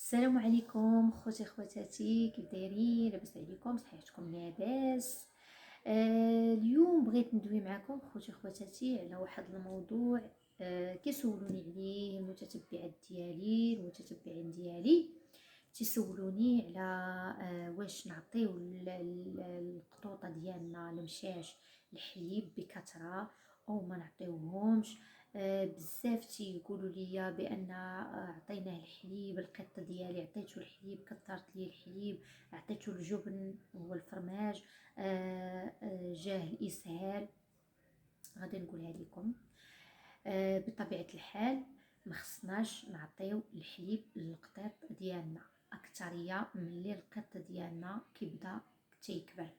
السلام عليكم خوتي خواتاتي، كيف دايرين؟ لاباس عليكم؟ صحيحتكم لاباس؟ اليوم بغيت ندوي معكم خوتي خواتاتي على واحد الموضوع. كيسولوني عليه المتتبعات ديالي المتتبعين ديالي، تيسولوني على واش نعطيو القطوطه ديالنا المشاش الحليب بكثره او ما نعطيوهمش. بزاف تيقولوا لي بان عطيناه الحليب، القط ديالي عطيته الحليب، كثرت ليه الحليب، عطيته الجبن والفرماج، جاه الاسهال. غادي نقولها لكم. بطبيعه الحال ما خصناش نعطيو الحليب للقطيط ديالنا اكثريه ملي القط ديالنا كيبدا تيكبر.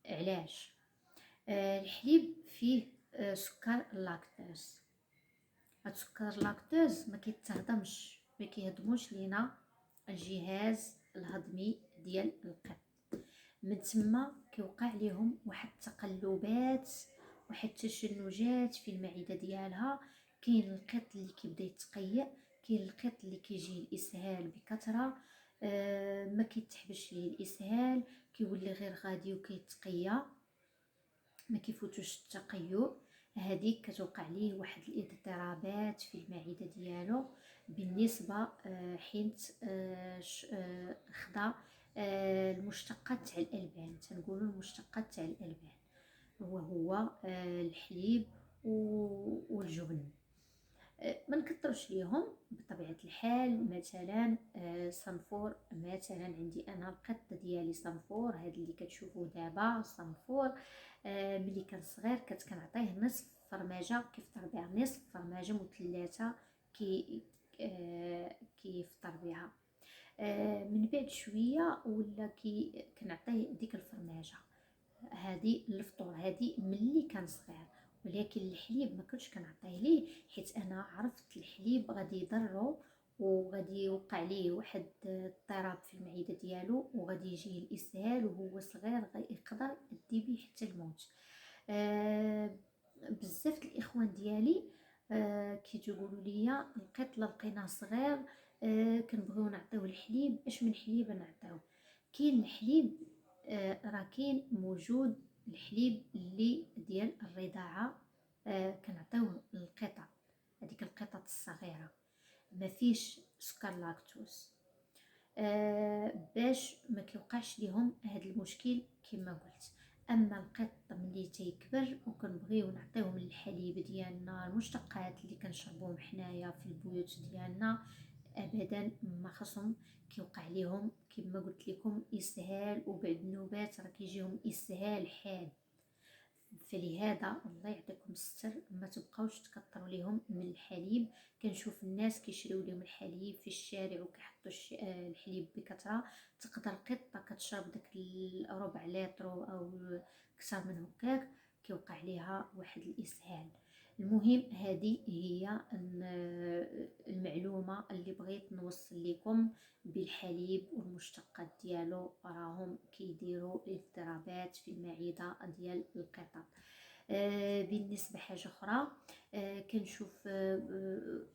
علاش؟ الحليب فيه سكر لاكتوز. هاد سكر لاكتوز ما كيتهضمش، ما كيهضموش لينا الجهاز الهضمي ديال القط. من تما كيوقع ليهم واحد التقلبات، واحد التشنجات في المعده ديالها. كاين القط اللي كيبدا يتقيأ، كاين القط اللي كيجي الاسهال بكثره، ما كيتحبش ليه الاسهال، كيولي غير غادي وكيتقيا، ما كيفوتوش التقيؤ. هذيك كتوقع ليه واحد الاضطرابات في المعده ديالو بالنسبه حيت خدا المشتقات تاع الالبان، تنقولوا المشتقات تاع الالبان وهو الحليب والجبن. ما نكثرش ليهم بطبيعه الحال. مثلا صنفور، مثلا عندي انا القط ديالي صنفور، هذا اللي كتشوفوه دابا صنفور. ملي كان صغير كنت كنعطيه نصف فرماجه كيفطر بها، نصف فرماجه مثلثه كي كيفطر بها. من بعد شويه ولا كنعطيه ديك الفرماجه هذه الفطور، هذه ملي كان صغير. ولكن الحليب ما كنتش كنعطيه ليه، حيت انا عرفت الحليب غادي يضرو وغادي يوقع ليه واحد اضطراب في المعده ديالو وغادي يجيه الاسهال وهو صغير، يقدر يؤدي به حتى الموت. بزاف الاخوان ديالي كيتقولوا لي القط لا لقيناه صغير كنبغيو نعطيوه الحليب، اش من حليب نعطيوه؟ كاين الحليب راه كاين موجود الحليب اللي ديال الرضاعه، كنعطيوه للقطط، هذيك القطط الصغيره ما فيش سكر لاكتوز، باش ما كيوقعش ليهم هذا المشكل كما قلت. اما القط ملي تيكبر وكنبغيو نعطيوهم الحليب ديالنا، المشتقات اللي كنشربوهم حنايا في البيوت ديالنا، ابدا ما خصهم كيوقع ليهم كما قلت لكم اسهال، وبعد النوبات راه كيجيهم اسهال حاد. فلهذا الله يعطيكم الستر ما تبقاوش تكثروا ليهم من الحليب. كنشوف الناس كيشريو لهم الحليب في الشارع وكيحطوا الحليب بكثره، تقدر قطه كتشرب داك ربع لتر او اكثر من هكاك كيوقع ليها واحد الاسهال. المهم هذه هي المعلومه اللي بغيت نوصل لكم بالحليب والمشتقات ديالو، راهم كيديروا اضطرابات في المعده ديال القطط. بالنسبه حاجه اخرى، كنشوف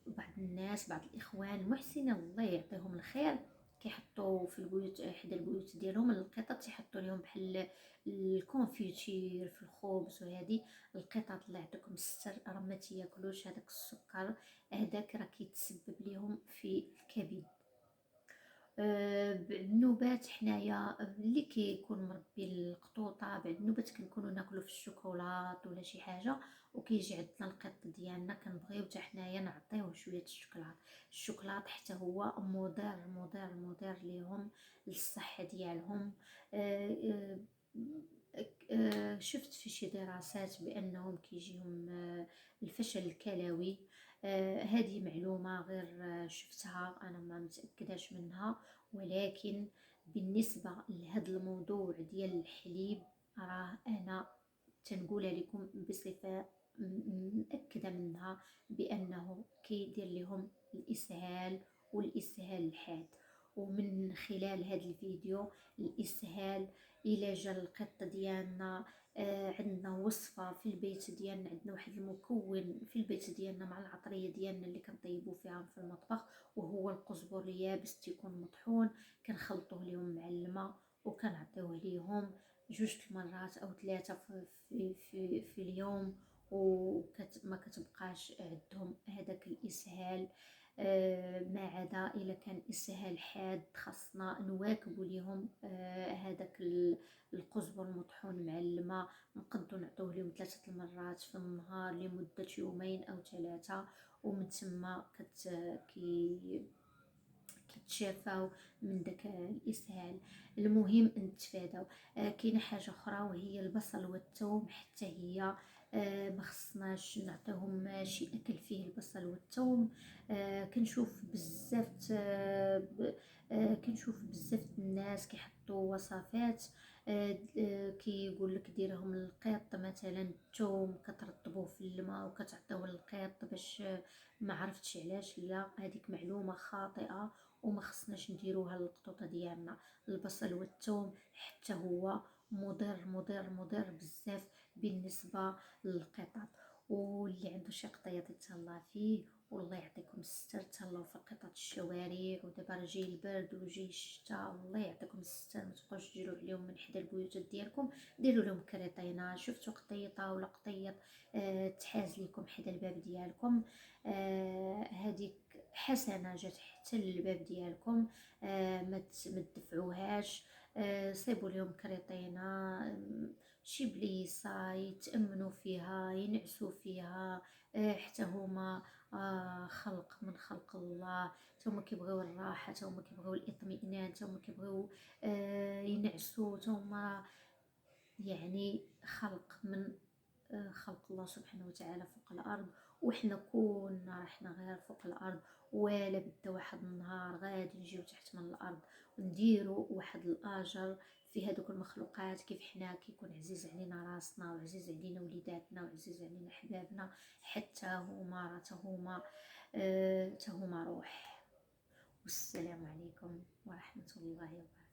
بعض الناس، بعض الاخوان المحسنين الله يعطيهم الخير، كيحطوا في البيوت حدا البيوت ديالهم القطط، يحطوا لهم بحال الكونفيتير في الخبز وهذه. القطط الله يعطيكم الستر راه ما تياكلوش هذاك السكر، هذاك راه كيتسبب لهم في الكبد. بعد النوبات حنايا اللي كيكون مربي القطوطه، بعد النوبات كنكونوا ناكلوا في الشوكولات ولا شي حاجه، وكيجي عندنا القط ديالنا كنبغيو حتى حنايا نعطيوه شويه الشوكولات. الشوكولات حتى هو مضر مضر مضر ليهم للصحه ديالهم. آه، شفت في شي دراسات بانهم كيجيهم الفشل الكلوي. هذه معلومه غير شفتها، انا ما متاكداش منها، ولكن بالنسبه لهذا الموضوع ديال الحليب راه انا تنقولها لكم بصفه متاكده منها بانه كيدير لهم الاسهال والاسهال الحاد. ومن خلال هذا الفيديو الاسهال الى جا القط ديالنا. عندنا وصفه في البيت ديالنا، عندنا واحد المكون في البيت ديالنا مع العطريه ديالنا اللي كنطيبوا فيها في المطبخ، وهو القزبر اليابس تيكون مطحون. كنخلطوه لهم مع الماء وكنعطيوه ليهم 2 المرات او 3 في اليوم، وما كتبقاش عندهم هذاك الاسهال. ما عدا الا كان اسهال حاد خاصنا نواكبوا ليهم هذاك القزبر المطحون مع الماء. نقدروا نعطوه لهم 3 المرات في النهار لمده يومين او 3، ومن ثم كيتشافاو من داك الاسهال. المهم نتفاداو. كاينه حاجه اخرى وهي البصل والثوم، حتى هي ما خصناش نعطيهم شي اكل فيه البصل والثوم. كنشوف بزاف كنشوف بزاف الناس كيحطوا وصفات كيقول لك ديرهم للقيط مثلا، الثوم كترطبوه في الماء وكتعطيوه للقيط باش ما عرفتش علاش. لا، هذيك معلومه خاطئه وما خصناش نديروها للقطوطه ديالنا. البصل والثوم حتى هو مضر مضر مضر بزاف بالنسبه للقطط. واللي عنده شي قطيط يتهلا فيه، والله يعطيكم الستر. تهلاو في قطط الشوارع، ودابا راه جاي البرد وجاي الشتاء، الله يعطيكم الستر. ما تبقاوش ديروا عليهم من حدا البيوتات ديالكم، ديروا لهم كريطينه. شفتوا قطيطه ولا قطيط تحاز لكم حدا الباب ديالكم، هذيك حسنه جات حتى للباب ديالكم، ما تدفعوهاش. صيبوا لهم كريطينه، شي بليصه يتامنوا فيها ينعسوا فيها. حتى هما خلق من خلق الله، هما كيبغيو الراحه، هما كيبغيو الاطمئنان، هما كيبغيو ينعسوا، هما يعني خلق من خلق الله سبحانه وتعالى فوق الارض. وحنا كنا رحنا غير فوق الارض، ولا بدا واحد النهار غادي نجيو تحت من الارض ونديروا واحد الاجر في هذوك المخلوقات. كيف حنا كيكون عزيز علينا راسنا وعزيز علينا وليداتنا وعزيز علينا احبابنا، حتى هما راه هما روح. والسلام عليكم ورحمه الله وبركاته.